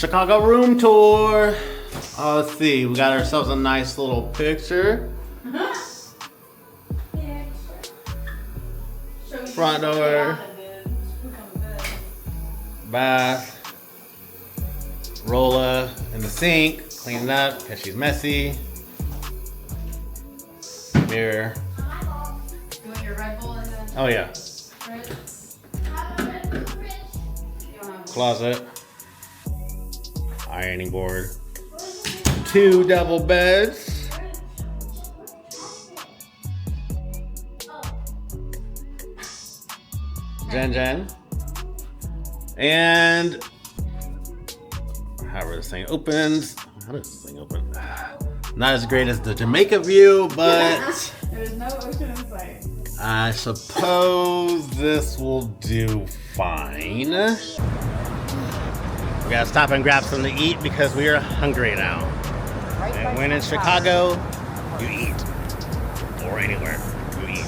Chicago room tour. Oh, let's see. We got ourselves a nice little picture. Front door. Bath. Rolla in the sink. Cleaning up because she's messy. Mirror. You want your Red Bull in the Oh yeah. fridge? Closet. Ironing board. 2 double beds. Jen. And however this thing opens. How does this thing open? Not as great as the Jamaica view, but There's no ocean in sight. I suppose this will do fine. We gotta stop and grab something to eat because we are hungry now. And when in Chicago, you eat. Or anywhere, you eat.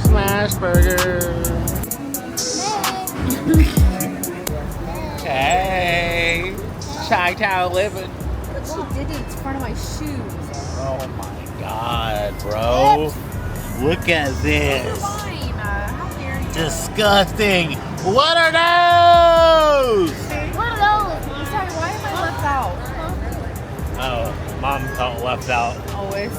Smash burger. Hey, Chi-Town living. She did it in front of my shoes. Oh my God, bro. Look at this. Fine. How dare you? Disgusting. What are those? What are those? Sorry, why am I left out? Oh, mom felt left out. Always.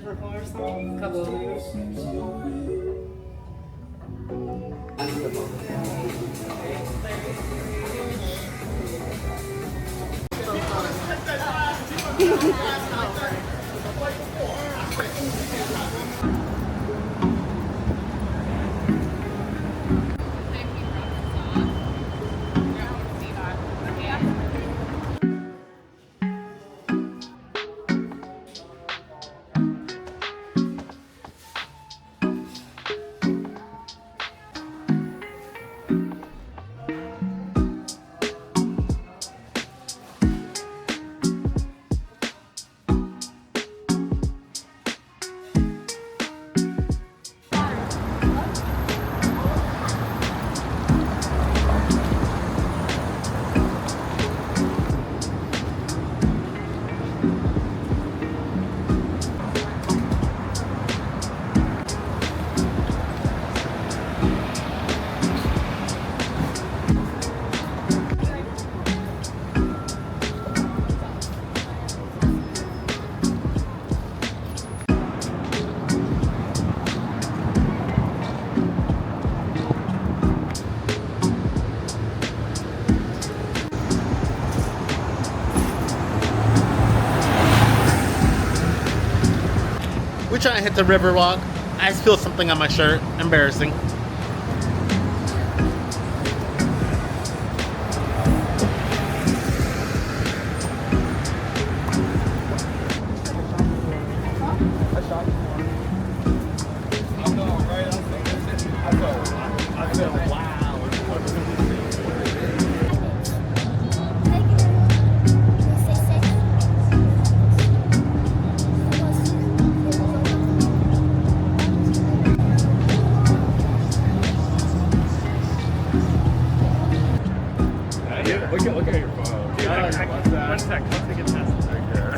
Couple of minutes. We're trying to hit the river walk. I spilled something on my shirt. Embarrassing. Look at your phone. One sec. Let's take a test right there.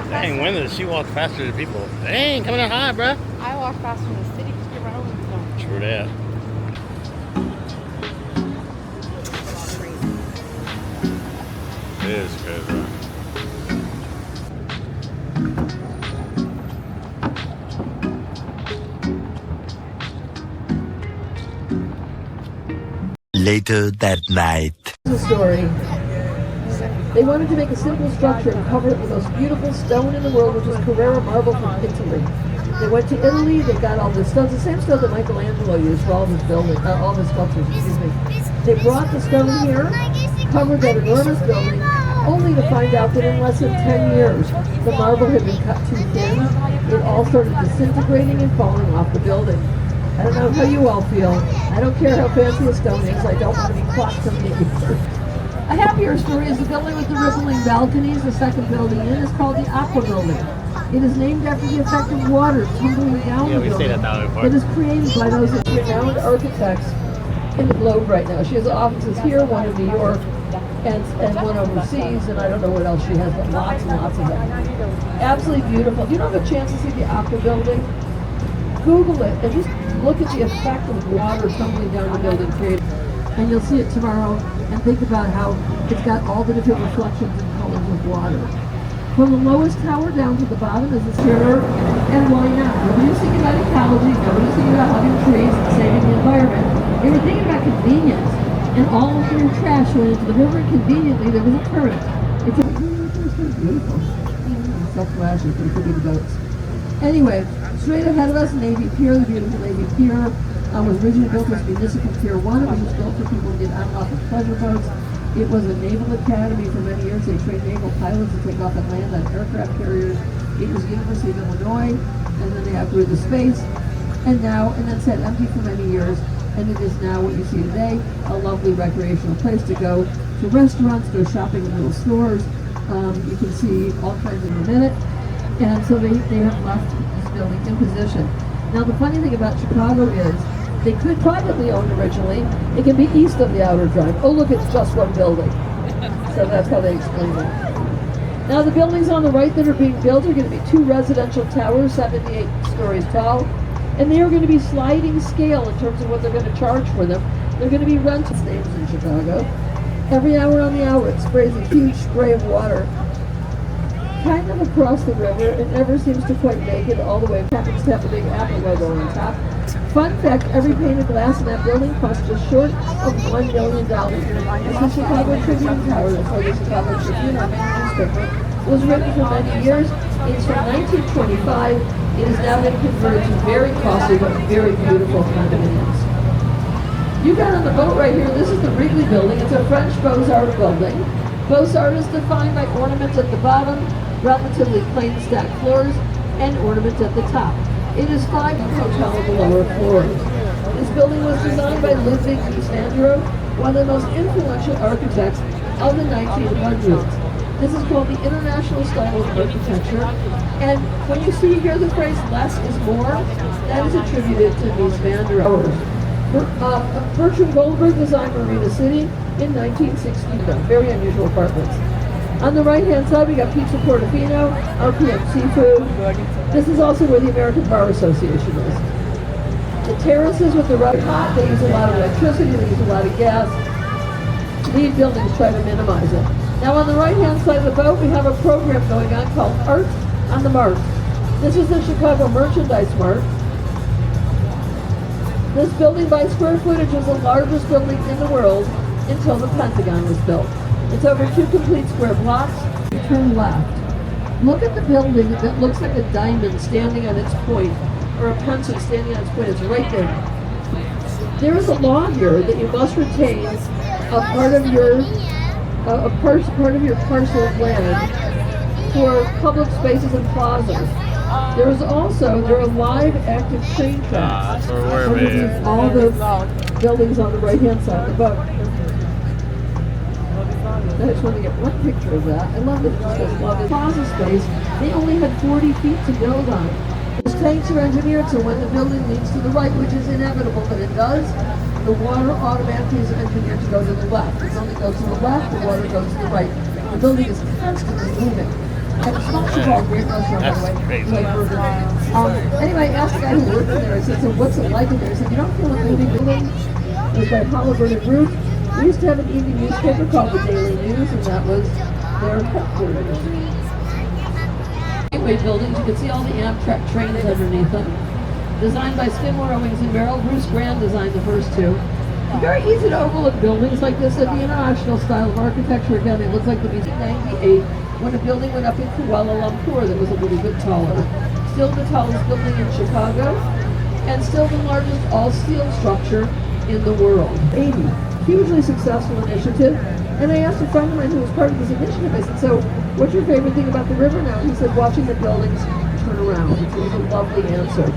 Dang, when does she walk faster than people? Dang, coming in hot, bruh. I walk faster in the city because we run over the True that. It is good, bro. Later that night. The story. They wanted to make a simple structure and cover it with the most beautiful stone in the world, which is Carrara marble from Italy. They went to Italy, they got all the stones, the same stone that Michelangelo used for all his building, all his sculptures, excuse me. They brought the stone here, covered that enormous building, only to find out that in less than 10 years, the marble had been cut too thin. It all started disintegrating and falling off the building. I don't know how you all feel. I don't care how fancy a stone is. I don't want to be clocked from the A happier story is the building with the rippling balconies. The second building in is called the Aqua Building. It is named after the effect of water tumbling down the building. It is created by those renowned architects in the globe right now. She has offices here, one in New York, and one overseas, and I don't know what else she has, but lots and lots of them. Absolutely beautiful. If you don't have a chance to see the Aqua Building, Google it and just look at the effect of water tumbling down the building created. And you'll see it tomorrow, and think about how it's got all the different reflections and colors of water. From the lowest tower down to the bottom is the mirror, and why not? Nobody's thinking about ecology, nobody's thinking about hugging trees and saving the environment. They were thinking about convenience. and all of their trash went into the river. Conveniently, there was a current. It's beautiful. Self-flashes, but it could be the boats. Anyway, straight ahead of us, Navy Pier, the beautiful Navy Pier, was originally built as Municipal Pier 1. It was just built for people to get on and off of pleasure boats. It was a naval academy for many years. They trained naval pilots to take off and land on aircraft carriers. It was University of Illinois, and then they upgraded the space, and then sat empty for many years, and it is now what you see today, a lovely recreational place to go to restaurants, go shopping in little stores. You can see all kinds in a minute, and so they have left this building in position. Now the funny thing about Chicago is, they could privately own originally. It can be east of the Outer Drive. Oh look, it's just one building. So that's how they explain it. Now the buildings on the right that are being built are going to be 2 residential towers, 78 stories tall, and they are going to be sliding scale in terms of what they're going to charge for them. They're going to be rental names in Chicago. Every hour on the hour it sprays a huge spray of water kind of across the river. It never seems to quite make it all the way. It happens to have a big Apple logo on top. Fun fact, every pane of glass in that building cost just short of $1 million. It's the Chicago Tribune Tower, that's why the Chicago Tribune, our main newspaper, was written for many years. It's from 1925. It has now been converted to very costly but very beautiful condominiums. You got on the boat right here. This is the Wrigley Building. It's a French Beaux-Arts building. Beaux-Arts is defined by ornaments at the bottom, relatively plain stacked floors, and ornaments at the top. It is 5 hotel on the lower floors. This building was designed by Ludwig Mies van der Rohe, one of the most influential architects of the 1900s. This is called the International Style of Architecture, and when you see here the phrase "less is more," that is attributed to Mies van der Rohe. Bertram Goldberg designed Marina City in 1960. Very unusual apartments. On the right-hand side, we got Pizza Portofino, RPM Seafood. This is also where the American Bar Association is. The terraces with the rubber top, they use a lot of electricity, they use a lot of gas. Lead buildings try to minimize it. Now on the right-hand side of the boat, we have a program going on called Art on the Mart. This is the Chicago Merchandise Mart. This building by square footage was the largest building in the world until the Pentagon was built. It's over 2 complete square blocks. You turn left. Look at the building that looks like a diamond standing on its point, or a pencil standing on its point. It's right there. There is a law here that you must retain a part of your parcel of land for public spaces and plazas. There are live active train tracks underneath all the buildings on the right-hand side of the boat. I just want to get one picture of that. I love it. It just says love it. Plaza space, they only had 40 feet to build on. These tanks are engineered so when the building leans to the right, which is inevitable, but it does, the water automatically is engineered to go to the left. It only goes to the left, the water goes to the right. The building is constantly moving. And it's not Chicago, great restaurant, by the way. Like burger. Anyway, I asked the guy who worked in there, I said, so what's it like in there? He said, you don't feel a moving building? It was by Paulo Bernard Root. We used to have an evening newspaper called the Daily News, and that was their headquarters. Gateway buildings, you can see all the Amtrak trains underneath them. Designed by Skidmore, Owings & Merrill. Bruce Grand designed the first 2. Very easy to overlook buildings like this at the international style of architecture. Again, it looks like the 1998 when a building went up in Kuala Lumpur that was a little bit taller. Still the tallest building in Chicago, and still the largest all-steel structure in the world. 80. Hugely successful initiative. And I asked a friend of mine who was part of this initiative, I said, so what's your favorite thing about the river now? And he said, watching the buildings turn around. It was a lovely answer.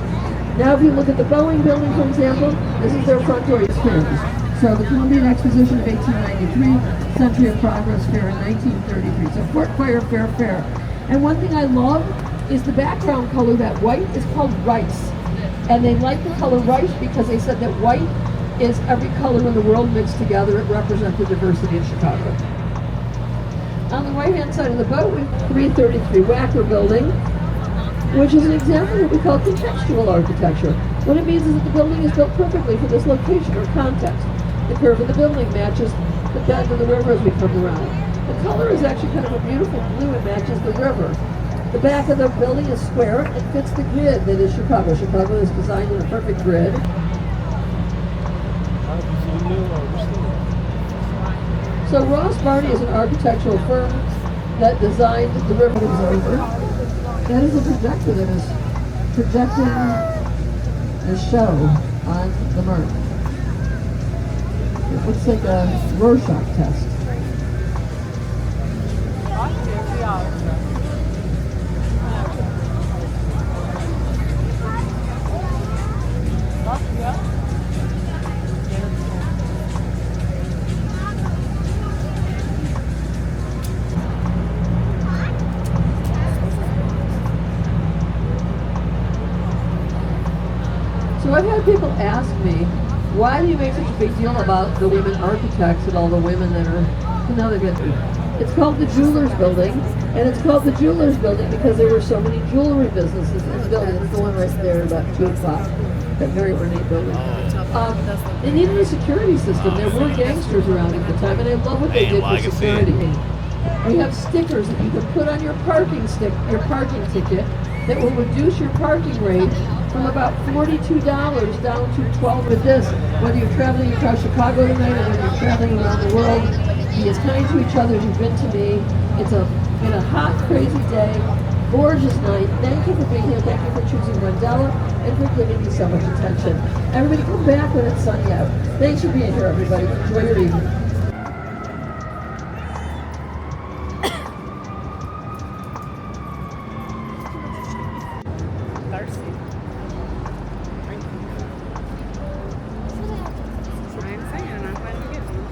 Now if you look at the Boeing building, for example, this is their front door experience. So the Columbian Exposition of 1893, Century of Progress Fair in 1933. So Fort Fire Fair. And one thing I love is the background color, that white, is called rice. And they like the color rice because they said that white is every color in the world mixed together. It represents the diversity of Chicago. On the right-hand side of the boat, we have 333 Wacker Building, which is an example of what we call contextual architecture. What it means is that the building is built perfectly for this location or context. The curve of the building matches the bend of the river as we come around. The color is actually kind of a beautiful blue. It matches the river. The back of the building is square and fits the grid that is Chicago. Chicago is designed in a perfect grid. So Ross Barney is an architectural firm that designed the River Observer. That is a projector that is projecting the show on the Merc. It looks like a Rorschach test. So I've had people ask me, why do you make such a big deal about the women architects and all the women that are, now they're good. It's called the Jewelers Building, and it's called the Jewelers Building because there were so many jewelry businesses in the building. It's the one right there about 2 o'clock, that very ornate building. They needed a security system. There were gangsters around at the time, and I love what they did for security. We have stickers that you can put on your parking ticket that will reduce your parking rate from about $42 down to $12 with this. Whether you're traveling across Chicago tonight or whether you're traveling around the world, be as kind to each other as you've been to me. It's been a hot, crazy day, gorgeous night. Thank you for being here. Thank you for choosing Rondella and for giving me so much attention. Everybody come back when it's sunny out. Thanks for being here, everybody. Enjoy your evening. Thirsty. I'm saying I'm going to get one.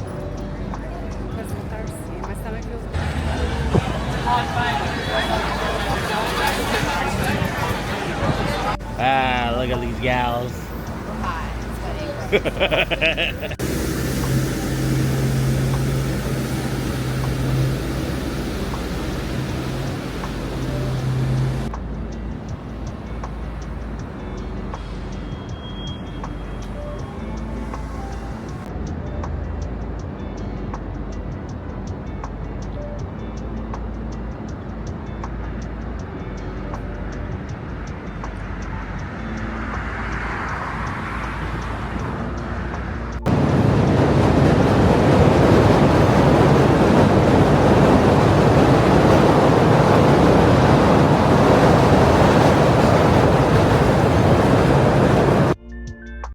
Because I'm thirsty. My stomach feels Ah, look at these gals.